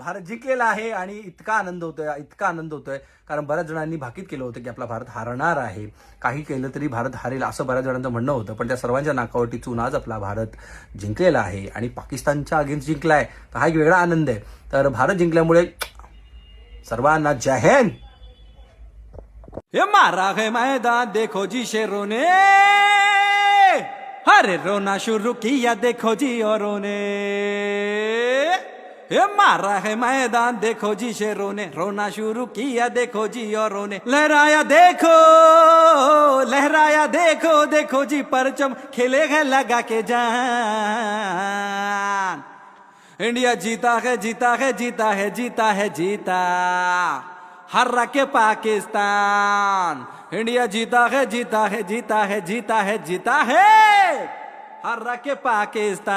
भारत जिंकलेला आहे आणि इतका आनंद होतोय कारण बऱ्याच जणांनी भाकीत केलं होतं की आपला भारत हारणार आहे, काही केलं तरी भारत हारेल असं बऱ्याच जणांचं म्हणणं होतं. पण त्या सर्वांच्या नाकावर टिचून आज आपला भारत जिंकलेला आहे आणि पाकिस्तानच्या अगेन्स्ट जिंकलाय, तर हा एक वेगळा आनंद आहे. तर भारत जिंकल्यामुळे सर्वांना जय हिंद. ये मारा है मैदान देखो जी शेरों ने, अरे रोना शुरू किया देखो जी औरों ने. ये मारा है मैदान देखो जी शेरों ने, रोना शुरू किया देखो जी औरों ने. लहराया देखो देखो जी परचम, खेले है लगा के जान. इंडिया जीता है जीता है जीता है जीता है जीता, हर्रा के पाकिस्तान. इंडिया जीता है जीता है जीता है जीता है जीता है, हर्रा के पाकिस्तान.